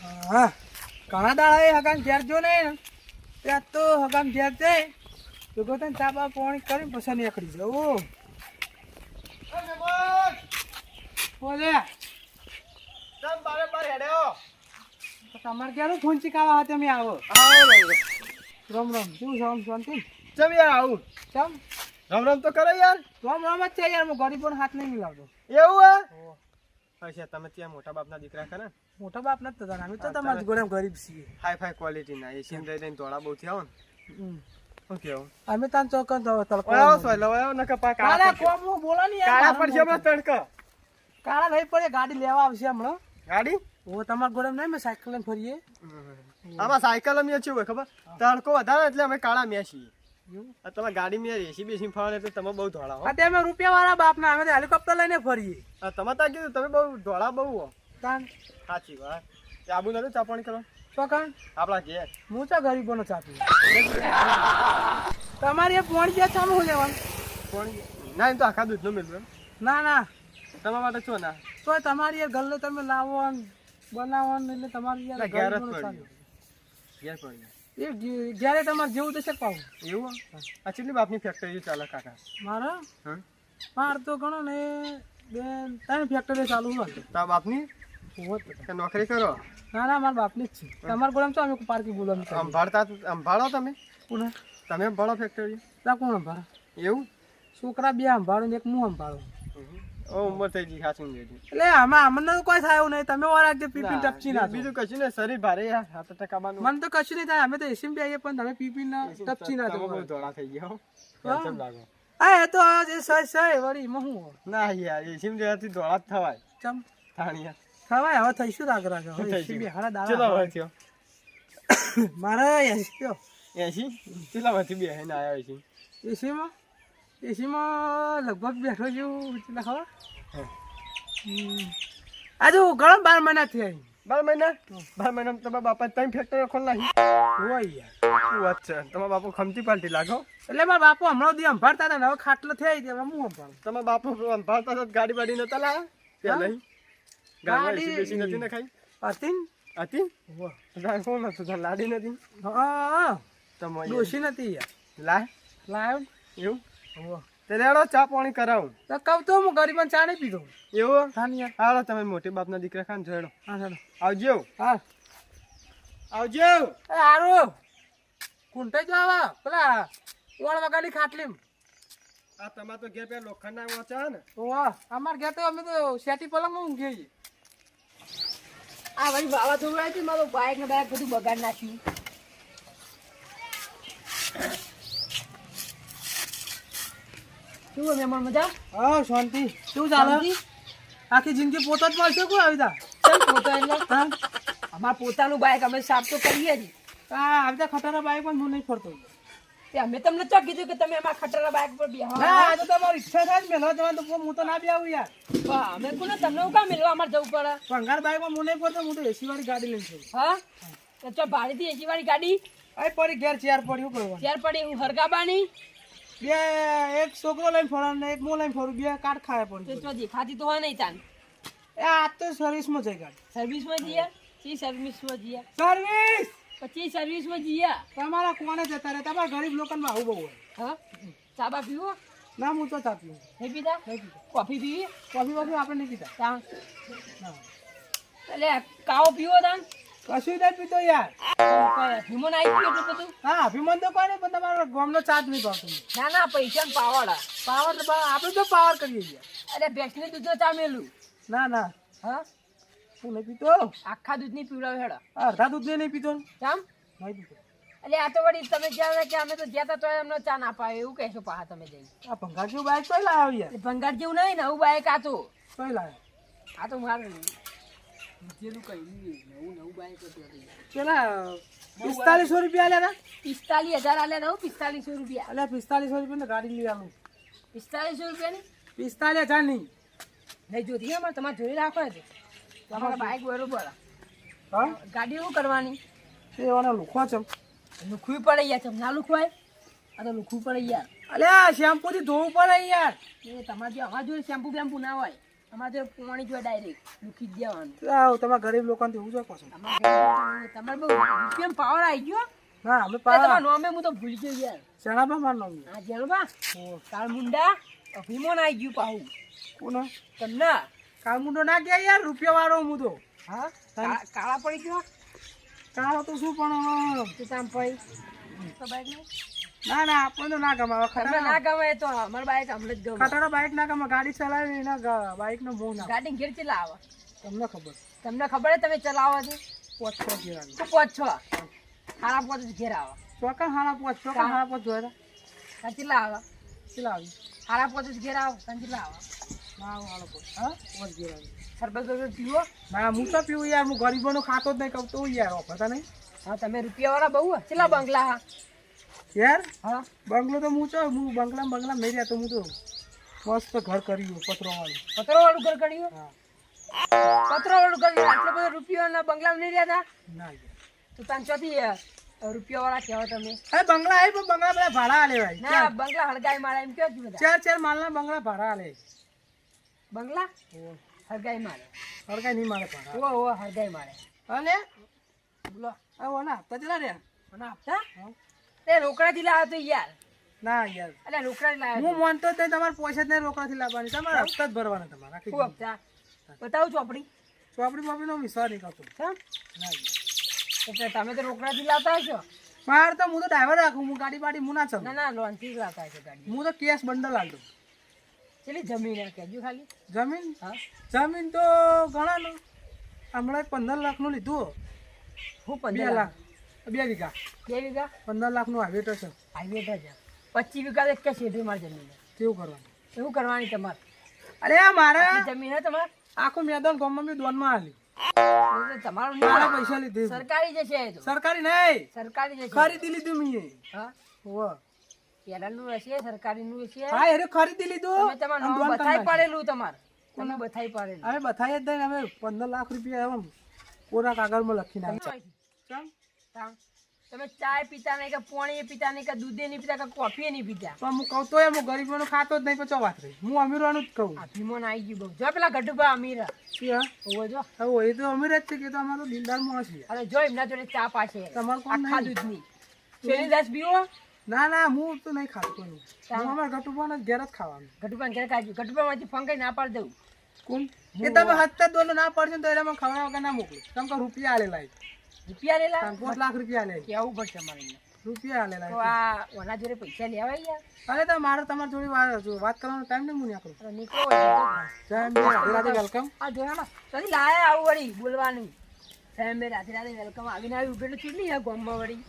હા ઘણા દાડા હગામ ઘેર જો નહીં ત્યાં તો હગામ ઘેર જાય તો ગોતન ચાપા પાણી કરીને પછી નીકળી જવું. બોલે તમારે ક્યારે ફોન ચીકાવા તમે આવો. રમ રમ શું સમ શાંતિ ચમ યાર આવું ચમ રમ રમ તો કરો યાર. રમ રમ જ છે યાર, હું ગરીબોને હાથ નહીં મિલાવતો. એવું હે અચ્છા તમે ત્યાં મોટા બાપના દીકરા ખરા? મોટા બાપ નથી થતા, અમે તો તમારા ગોળામ ગરીબ છીએ. હાઈ ફાઈ ક્વોલિટી ના એસી દઈ દઈને ધોળા બહુ થયા ને. શું કેવું અમે તાન ચોકન તડકો ઓયો સોયલો ઓયો ન કપા કાળા કોમ બોલો ને યાર. કાળા પડશે હમણાં તડકો. કાળા નહીં પડે, ગાડી લેવા આવશે હમણાં. ગાડી ઓ તમારા ગોળામ નહીં, મેં સાયકલ લઈને ફરીએ. આમાં સાયકલ અમે છે ખબર તડકો વધારે એટલે અમે કાળા મેં છીએ. તમે ગાડી મેં એસી બેસી ફાવે એટલે તમે બહુ ધોળા હો. અમે રૂપિયા વાળા બાપ ના, અમે તો હેલિકોપ્ટર લઈને ફરીએ. તમે ત્યાં કીધું તમે બહુ ધોળા બહુ હો. તાન સાચી વાત. આબુ નથી ચાપણી કરો ચોકન આપણા ઘેર. હું તો ગરીબોનો ચાપી. તમારે પોણી જે ચાલુ હું લેવાનું પણ ના એમ તો આખા દૂધનું મિલવું ના ના તમારા માટે શું ના તો તમારી યાર ગલ્લે તમે લાવો ને બનાવો ને એટલે તમારી યાર ઘેર જ ગરીબોનો પડ્યું. ચાલે. ઘેર પડી એ જ્યારે તમારે જેવું થશે પાવું એવું આ કેટલી બાપની ફેક્ટરી ચાલે કાકા? મારા હા માર તો ગણો ને બેન 3 ફેક્ટરી ચાલુ હોય તારા બાપની કે નોકરી કરો? ના ના મારા બાપની જ છે. તમારે ગોળામ તો અમે પાર્કી બોલાવું સંભાળો તમે કોને તમે સંભાળો ફેક્ટરી? તા કોણ સંભાળે? એવું છોકરા બે સંભાળો ને એક હું સંભાળું. ઓ ઉંમર થઈ ગઈ ખાસું દેજો એટલે આમાં અમને તો કોઈ થાય એવું નહીં. તમે ઓરાકજો પીપી ટપચી ના બીજું કશું ને શરીર ભારે યાર 7% બાનું મને તો કશું નહીં થાય. અમે તો એસી માં આવીએ પણ તમે પીપી ના ટપચી ના તમે દો. બહુ ધોળા થઈ ગયા હો. કેમ લાગો હા એ તો જે સહી વળી એમાં હું ના યાર એસીમ જેવાથી ધોળા જ થવાય ચમ થાણીયા ખવાય હવે થઈશું રાગ રાગ હવે શું થઈ એસી બે ગયું? હાડા ચલો દાડા હવે થયો મારે એસી કયો 80 કેટલા માંથી બે ને આયા 80? એસીમાં લગભગ બેઠો જેવું કેટલા ખબર હા. આજુ ઘણા 12 મહિના થયા 12 મહિના તમારા બાપા ત્રણ ફેક્ટરી ખોલ નાખી હોય યાર. શું વાત છે તમારા બાપુ ખમતી પાલટી લાગો. એટલે મારા બાપુ હમણાં સુધી સંભાળતા હતા ને હવે ખાટલો થઈ ગયા હું સંભાળું. તમારા બાપુ સંભાળતા હતા ગાડી બાડી નતા લાયા ત્યાં નહીં ગાડી ગાડી- બેસી નથી ને ખાઈ હતી ને? હતી તાર કોણ હતું તાર લાડી નથી હા તમે ડોશી નથી યાર લાય લાવ્યો એવું હોવે. તે લેડો ચા પાણી કરાવું તો કહું તો હું ગરીબન ચા નહીં પીધો. એવું હા ને યાર. હાલો તમે મોટી બાપના દીકરા ખાન જોડો હા ચાલો આવજો હા આવજો એ હારું કુંટાઈ જાવ પેલા ઓળ વગાડી ખાટલી આ તમાર તો ઘેર પે લોખંડના વાંચા ને વાહ અમાર ગયા તો અમે તો શેટી પલંગમાં ઊંઘીએ છીએ. આ વળી વાવાઝોડું આવ્યું હતું, મારું બાઇક ને બાઇક બધું બગાડ નાખ્યું. શું મહેમાન મજા? હા શાંતિ શું ચાલે? શાંતિ? આખી જિંદગી પોતા જ મળશે કોઈ આવી તા કેમ પોતા એટલે? હા અમારું પોતાનું બાઇક અમે સાફ તો કરીએ જ. આવી તા ખટારા બાઈક પણ હું નહીં ફરતો. તે અમે તમને ચો કીધું કે તમે અમારા ખટારા બાઇક પર બેહો. ના આ તો તમારી ઈચ્છા થાય જ મેળવા જવાનું તો હું તો ના બી આવું યાર. વાહ, અમે કોને તમને હું કામ મેળવા અમારે જવું પડે? ભંગાર બાઈકમાં હું નહીં ફરતો, હું તો એસી વાળી ગાડી લઈને છું. હા તો ચો ભાડેથી એસી વાળી ગાડી આ પડી ઘેર ચેર પડી શું કરવાનું? ત્યાર પડી હું હરગાબાની બે એક છોકરો લઈને ફરવાનું ને એક હું લઈને ફરું, બે કાટ ખાય તો પડી. ચો દેખાતી તો હોય નહીં તાન. એ આ તો સર્વિસમાં જઈ ગાડી. સર્વિસમાં જઈએ ચી સર્વિસમાં જઈએ સર્વિસ પછી સર્વિસમાં જઈએ. તમારા કોને જતા રહે? તમારા ગરીબ લોકોને આવું બહુ હોય. હા ચાબા પીવો ના હું તો ચાપી નહીં પીતા? નહીં પીતા. કોફી પીવી કોફી વોફી આપણે નહીં પીતા. તાન ના એટલે કાવો પીવો તાન કશું નહીં પીતો યાર. હિમોન આવી ગયું એટલું બધું? હા અભિમાન તો કોઈ નહીં પણ તમારો ગામનો ચાર્જ નહીં પાડતો. ના ના પૈસા ને પાવાડા. પાવર તો આપણે તો પાવર કરીએ છીએ. અરે ભેંસની દૂધનો ચા મેલું. ના ના હા હું નહીં પીતો. આખા દૂધની પીવડાવે હેડો. અડધા દૂધ નહીં પીતો. જામ નહીં પીતો. એટલે આ તો વળી તમે જ્યાં કે અમે તો જ્યાં તો એમને ચા ના પાવે એવું કહેશો પાહા તમે જઈને. આ ભંગાર જેવું બાઈક કઈ લાવ્યો યાર? એ ભંગાર જેવું નહીં ને આવું બાઈક આ તો કઈ લાવ્યો? આ તો મારું જેલું કઈ નવું બાઈક હતું. પેલા 4500 રૂપિયા આલ્યા હતા. 45,000 આલ્યા નવું 4500 રૂપિયા. અલ્યા 4500 રૂપિયા ગાડી લઈ આવું. 4500 રૂપિયાની 45,000 નહીં. નહીં જોતી અમારે તમારે જોઈ રાખો છે તમારા બાઈક બરોબર. હા ગાડી શું કરવાની? એ વાળા લુખવા છે. લુખવી પડે યાર ચમ ના લુખવાય? આ તો લુખવું પડે યાર. અલ્યા શેમ્પુ થી ધોવું પડે યાર. એ તમારે જે અમારા જોડે શેમ્પુ બેમ્પુ ના હોય. અમારે તો પોણી જો ડાયરેક્ટ મૂકી જ દેવાનું. આવ તમારા ગરીબ લોકોને તો એવું છે પાછું. તમારે બહુ રૂપિયામાં પાવર આવી ગયો. ના અમે તમારા પાવા નોમે હું તો ભૂલી ગયો યાર. શેણાબા માર નામ આ જેલબા કાળ મુંડા અભિમાન આવી ગયું પાહુ કોનો તમને. કાળમુંડો ના ગયા યાર રૂપિયા વાળો હું તો. હા કાળા પડી ગયો કાળો તો શું પણ તું તામ પડી તો બાઈક નહીં ના ના આપણને તો ના ગમે હવે તમને ના ગમે તો અમાર બાઈક હમણાં જ ગમે. ખટારો બાઈક ના ગમે ગાડી ચલાવી એના બાઈક નો બહુ ના ગાડી ઘેર ચલા આવે તમને ખબર તમને ખબર છે તમે ચલાવો છો પોચ પોચ જેવાની તો પોચ છો સારા પોચ જ ઘેર આવે. ચોકા હાડા પોચ ચોકા હાડા પોચ જોયા ત્યાં ચલા આવે ચલા આવી સારા પોચ જ ઘેર આવે ત્યાં ચલા આવે. ના હાડા પોચ હા પોચ જેવાની સરબત બરબત પીવો. ના હું તો પીવું યાર હું ગરીબોનો ખાતો જ નહીં કહું તો યાર ઓફરતા નહીં હા તમે રૂપિયાવાળા બહુ ચલા બંગલા. યાર હા બંગલો તો હું હું બંગલા નહીં રહેતો હું તો મસ્ત ઘર કર્યું પત્રો વાળું પતરોવાળું ઘર કર્યું. હા પતરોવાળું ઘર આટલો બધો રૂપિયાના બંગલામાં નહીં રહેતા ના યાર તો તાન ચોથી રૂપિયાવાળા કહેવા તમે. અરે બંગલા આવી પણ બંગલા બધા ભાડા આલે ભાઈ ના બંગલા હળગાઈ મારે એમ કહો બધા. ચાર ચાર માલના બંગલા ભાડા આલે બંગલા હળગાઈ મારે. સરકાર નહીં મારે ભાડા ઓ હળગાઈ મારે. અને બોલો આવો ના પચલા રહ્યા મને આપતા એ રોકડાથી લાવો તો યાર. ના યાર એટલે રોકડાથી લાવો હું માનતો જ નહીં તમારે પૈસા જ નહીં રોકડાથી લાવવાની તમારે હપ્તા જ ભરવાના તમારે આખી શું આપતા બતાવું ચોપડી. ચોપડી બોપડીનો વિશ્વાસ નહીં કરતો હા ના યાર એટલે તમે તો રોકડાથી લાવતા હશો. મારે તો હું તો ડ્રાઈવર રાખું હું ગાડી બાડી હું ના ચલું ના ના લોનથી જ લાવતા હશો ગાડી. હું તો કેશ બંડલ લાવતો ચેલી જમીન કહેજો ખાલી. જમીન હા જમીન તો ઘણા લો હમણાં 15 લાખનું લીધું હું 2 15 લાખ 2 વીઘા 2 વીઘા 15 લાખનું હાઈવે છે હાઈવે છે 25 વીઘા એક કે શેઠી મારી જમીન. કેવું કરવાનું એવું કરવાની તમારે. અરે આ મારે આટલી જમીન હે તમારે આખું મેદાન ગામમાં મેં દોનમાં આલી એટલે તમારું નહીં મારા આવે. પૈસા લીધે સરકારી જ છે એ તો. સરકારી નહીં સરકારી જ છે. ખરીદી લીધું મેં હા હોવે પેલાનું હશે સરકારીનું હશે. હા અરે ખરીદી લીધું તમે તમારું આમ નામ દોન બથાઈ કરી પાડેલું તમારે. તમે બથાઈ પાડેલું. અમે બતાવી જ દઈને અમે 15 લાખ રૂપિયા એમ કોરા કાગળમાં લખીને આપ્યા તમે તામ. તમે ચાય પીતા નહીં કે પાણી પીતા નહીં કે દૂધ નહીં પીતા કે કોફી નહીં પીતા. પણ હું કહું તો એમ હું ગરીબોનો ખાતો જ નહીં પછી વાત રહી હું અમીરોનું જ કહું આ ભીમોન આવી ગયું બહુ. જો પેલા ગઢુભા અમીર કે હા હોવો જો. હવે એ તો અમીર જ છે કે તો અમારો દિલદાર માણસ છે અરે જો એમના જોડે ચા પાશે તમારે કોણ આખા નહીં? દૂધની. શેરડી દસ પીવો. ના ના હું તો નહીં ખાતો કોઈ હું અમારા ગટુભાને ઘેર જ ખાવાનું ગઢુભા ઘરે ખાજો. ગઢુભામાંથી ફોન કરી ના પાડી દઉં. કોણ એ તમે હત્તા દોનો ના પડશે તો એમાં ખવડાવવા કે ના મોકલું તમે કહો રૂપિયા આલેલા રૂપિયા લેલા 5 લાખ રૂપિયા આલે કેવું પડશે અમારે અહીંયા. રૂપિયા તો આલેલા આ ઓના જોડે પૈસા લેવાય યાર. અરે તો મારે તમારી જોડે વાત કરવાનો ટાઈમ નહીં હું નીકળું અરે નીકળો હોય તો. જય અંબે રાધે વેલકમ આ જોયા તો લાયા આવું વળી બોલવાનું. સાહેબ મેં રાધે રાધે વેલકમ આવીને આવી ઉભેલું ચૂંટણી આ ગામમાં વળી.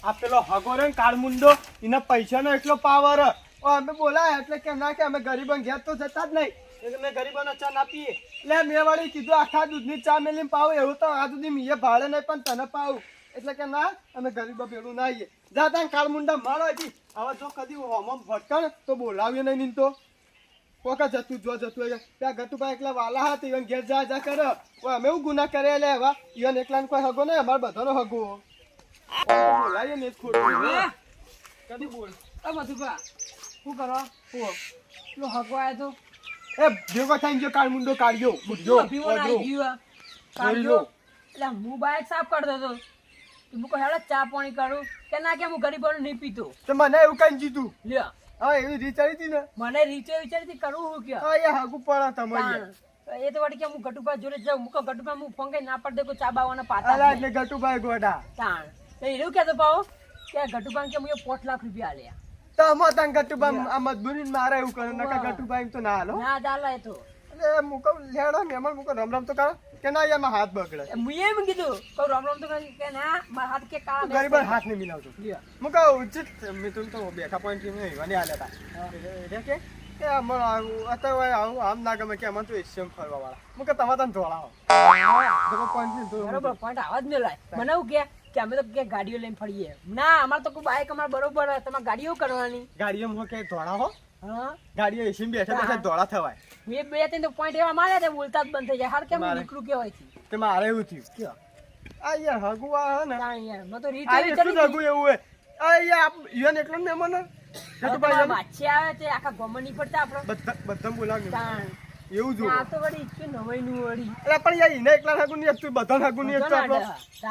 આ પેલો હગો રે કાળમુંડો એના પૈસાનો એટલો પાવર અમે બોલાય એટલે કે ના કે અમે ગરીબોને ઘેર તો જતા જ નહીં એટલે મેં ગરીબોને ચા ના પીએ એટલે મેં વળી કીધું આખા દૂધની ચા મેલીને પાવું એવું તો આ સુધી મેં ભાડે નહીં પણ તને પાવું એટલે કે ના અમે ગરીબો ભેળું ના આવીએ જા તા કાળમુંડા મારો હજી હવે જો કદી હોમમ ભટકણ તો બોલાવીએ નહીં તો કોકા જતું જતું ત્યાં ગતુભાઈ એકલા વાલા હતા ઈવન ઘેર જા કરે અમે એવું ગુના કરે લે હવે ઈવન એકલાને કોઈ હગો નહીં અમારે બધાનો હગો બોલાવીએ ને ખોટું કદી બોલ ઓ મધુભા શું કરો? પેલો હગો આવ્યો તો એ ભેગો થઈ ગયો કાળમુંડો કાઢ્યો બુઢ્યો ભીમોન આવી ગયું. કાઢ્યો. એટલે હું બાઈક સાફ કરતો હતો. હું કહું હેડો ચા પાણી કરું કે ના કે હું ગરીબોને નહીં પીતો. તો મને એવું કઈ જીતું લ્યો હા એવી વિચારી હતી ને મને રીચે વિચારથી કરવું હું કે હા એ હાગુ પડે તમારી એ તો વળી કે હું ગટુભા જોડે જાઉં. હું કહું ગટુભા હું ફોન કરી ના પડે કોઈ ચા બાવાના પાતા અલા જ નહીં. એટલે ગટુભાઈ ગોડા તાણ તો એવું કહેતો પાવો કે ગટુભા કે હું 5 લાખ રૂપિયા આલ્યા. તો મતન ગટુભાઈ આ મજબૂરી મારે એવું કરે નકા ગટુભાઈ તો ના હાલો ના ચાલે તો એટલે મુકો લેડો મેમણ મુકો રમ રમ તો કરો કે ના એમાં હાથ બગડે હું એમ કીધું કહું રામ રામ તો કરી કે ના મારા હાથ કે કાળા નહીં. ગરીબ હાથ નહીં મિલાવતો લ્યો. મુકો ઉચિત મિતુલ તો બેઠા પોઈન્ટ થી નહીં વાની હાલ્યા હતા એટલે કે અમર અત્યારે આવું આમ ના ગમે કે અમર તો એશિયમ ફરવા વાળા મુકો તમે તને ધોળાવો બરાબર પોઈન્ટ થી બરોબર પોઈન્ટ આવા જ મેલાય. મને એવું કે અમે તો કે ગાડીઓ લઈને ફરીએ. ના અમારે તો કોઈ બાઈક અમારે બરોબર હોય. તમારે ગાડીઓ કરવાની. ગાડીઓ માં કે ધોળાવો હા ગાડીઓ એસી બેઠા બેઠા ધોળા થવાય મેં 2-3 તો પોઈન્ટ એવા માર્યા તે બોલતા જ બંધ થઈ જાય. હાર કેમ મારે. નીકળું કેવાય છે તે મારે એવું થયું કયો આ યાર હગુ આ હે ને તાણ યાર મેં તો આ રીચે એટલું જ વિચારી હગુ એવું હે આ યાર ઈવન એટલો ને મને છોટુ તમારા ભાઈ બાદશાહ આવે તે આખા ગામમાં નહીં પડતા આપણો બધા બોલાવ તાણ. એવું જો આ તો વળી ઈચ્છું નવાઈનું વળી. એટલે પણ યાર એને એકલા હાગુ નહીં હતું બધા હાગુ નહીં હતું આપણો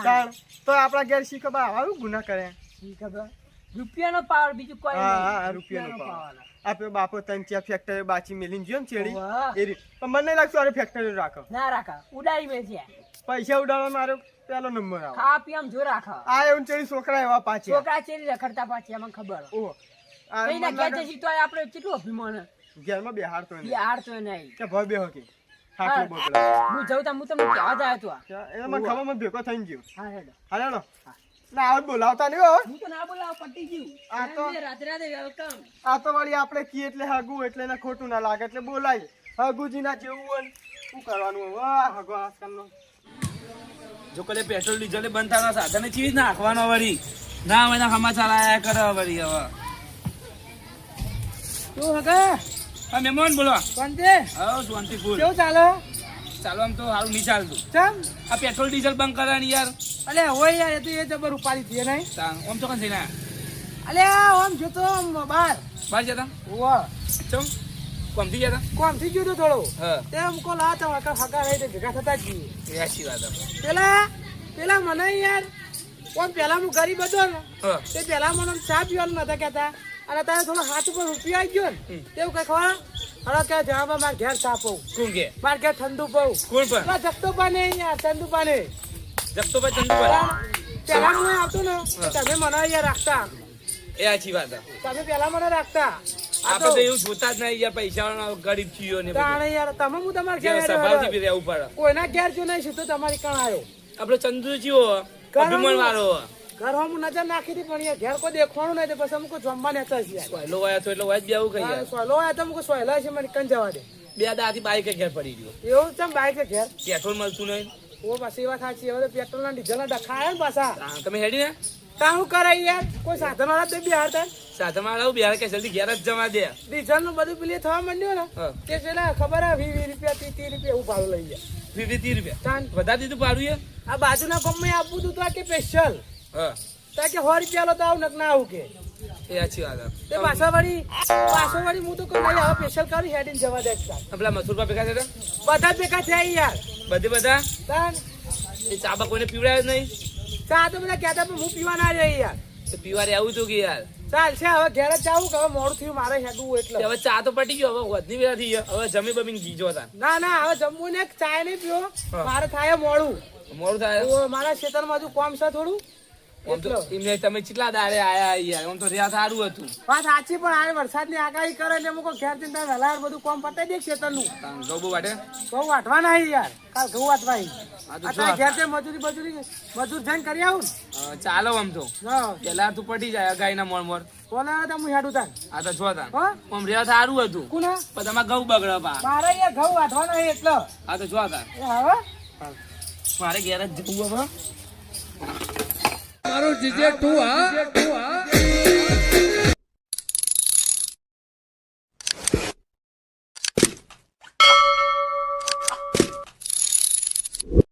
તાણ. તો આપણા ઘેર શી ખબર આવું ગુના કરે શી ખબર? રૂપિયાનો પાવર બીજું કોઈ હા, નહીં. હા, રૂપિયાનો પાવર. આપણે બાપો ત્રણ ચાર ફેક્ટરી બાચી મેલીને ગયો ને ચેડી વાહ. એ રીત પણ મને નહીં લાગતું અરે ફેક્ટરી રાખો ના રાખા ઉડાડી મેં પૈસા ઉડાડવા મારો પેલો નંબર આવે ખા પી આમ જો રાખા આ એવું ચેડી છોકરા એવા પાછા છોકરા ચેરી રખડતા પાછી મને ખબર ઓહો આ કઈ ના મને ઘેર લાગે જઈશું તોય આપણે કેટલું અભિમાન હે. ઘેરમાં બેહાડતો નહીં યાર તો નહીં કે ભાઈ બેહો કે ખાટલો હા. બોકડા હું જઉં તા હું તમને કહેવા જ આવ્યો તો એ મને ખબર મને ભેગો થઈને ગયો હા હેડો હાલે નો ના આવ બોલાવતા નહીં હો હું તો ના બોલાવ પટી ગયું આ તો- રાધે રાધે વેલકમ આ તો વળી આપણે કી એટલે હગું એટલે એને ખોટું ના લાગે એટલે બોલાય હગુજી ના જેવું હોય ને શું કરવાનું હવે હગો આજકાલનો જો કદે પેટ્રોલ ડીઝલ બંધ થવાના સાધન ચીજ નાખવાનો વળી ના હોય સમાચાર આયા કરે વળી હવે તું હગા હા મહેમાન બોલો શાંતિ હા શાંતિ ફૂલ કેવું ચાલે ચાલો આમ તો સારું નહીં ચાલતું ચમ આ પેટ્રોલ ડીઝલ બંધ કરે ને યાર અલે હોય યાર એ તો એ જબર ઉપાડી છે નહીં આમ તો કઈ થઈને અલે આમ જોતો આમ બહાર બહાર જતા વાહ ચમ કોમથી જતા કોમ થઈ ગયો તો થોડો હા તે અમકો લા તો હગા રહી તે ભેગા થતા જ છીએ એ સાચી વાત છે. પેલા મને યાર કોમ પેલા હું ગરીબ હતો ને હા તે પેલા મને ચા પીવાનું નતા કહેતા અને તારે થોડો હાથ ઉપર રૂપિયા આવી ગયો ને તેવું કઈ ખબર હળો કે જવાબ મારે ઘેર ચા પઉં કોણ કે મારે ઘેર ઠંડુ પઉં કોણ પણ પેલા જગતો પાને યાર ઠંડુ પાને જગતો ભાઈ ચંદુ પેલા હું આવતો ને તો તમે મને યાર રાખતા એ સાચી વાત છે. તમે પેલા મને રાખતા આપણે તો એવું જોતા જ નહીં યાર પૈસા વાળા ગરીબ છીએ ને બધું. તાણે યાર તમે હું તમારે ઘેર કેવા હેડ્યો સ્વભાવથી હેડ્યો. બી રહેવું પડે કોઈના ઘેર જો નહીં સીધો તમારી કણ આવ્યો આપણો ચંદુ જેવો અભિમાન વાળો ઘર હું નજર નાખી હતી પણ યાર ઘેર કોઈ દેખવાનું નહીં તો પછી અમુક જમવા નેતા છે યાર પહેલો વાયા તો એટલે વાય જ બેવું કઈ યાર સોયલો આવ્યા તો અમુક સોયલા છે મને કણ જવા દે બે દાથી બાઈક ઘેર પડી ગયો એવું ચમ બાઈક છે ઘેર પેટ્રોલ મળતું નહીં ઓ પાછી વાત સાચી હવે તો પેટ્રોલ ના ડીઝલ ના ડખા ને પાછા હા, તમે હેડી ને તા હું કરાય યાર કોઈ સાધન વાળા તો બિહાર થાય સાથે મારા બિહાર કે જલ્દી ઘેર જ જવા દે ડીઝલ નું બધું પેલી થવા માંડ્યું ને હા તે પેલા ખબર હે 20 રૂપિયા 30 રૂપિયા એવું ભાડું લઈ ગયા 20-30 રૂપિયા તાન વધારે દીધું પાડું એ આ બાજુના ગમે આપવું તું તો આ કે સ્પેશિયલ હા તા કે 100 રૂપિયા લો તો આવું નક ના આવું કે એ સાચી વાત તે પાછો વળી હું તો કોઈ નહીં હવે સ્પેશિયલ કરી હેડીને જવા દે એકસાથ. પેલા મથુરપા ભેગા થયા બધા જ ભેગા થયા યાર બધા તાન એ ચાબા કોઈને પીવડાય જ નહીં ચા તો બધા કહેતા પણ હું પીવા ના રહી યાર તો પીવારે આવું હતું કે યાર ચાલ છે હવે ઘેર જ જાવું કે હવે મોડું થયું મારે હેડવું એટલે હવે ચા તો પટી ગયો હવે વધની વેળા થઈ ગયો હવે જમી બમીને ગીજો હતા ના ના હવે જમવું ને ચા નહીં પીવો હા. મારે થાય મોડું મોડું થાય તો મારા ખેતરમાં હજુ કોમ છે થોડું આમ તો એટલે. એમને તમે કેટલા દાડે આયા યાર આમ તો રહ્યા સારું હતું વાત સાચી પણ આ વરસાદની આગાહી કરે એટલે મુકો ઘેર ચિંતા વહેલા બધું કોમ પતાઈ દે ખેતરનું ગૌબુ વાટે ઘઉં વાટવા નહીં યાર કાલ ઘઉં વાટવા અહીં. હા તો આ જો તારે ઘેર તે મજૂર જઈને કરી આવું ચાલો આમ તો ને હા પેલા તું પટી જાય ગાયના મોડ મોડ કોને આવે તો હું હેડું તાર આ તો જો તા હા આમ રહ્યા સારું હતું કોના પણ તમારે ઘઉં બગડે પા મારે યાર ઘઉં વાટવા નહીં એટલે આ તો જો તા એ હવે મારે ઘેર જ જવું હવે મારું જીજે તું હા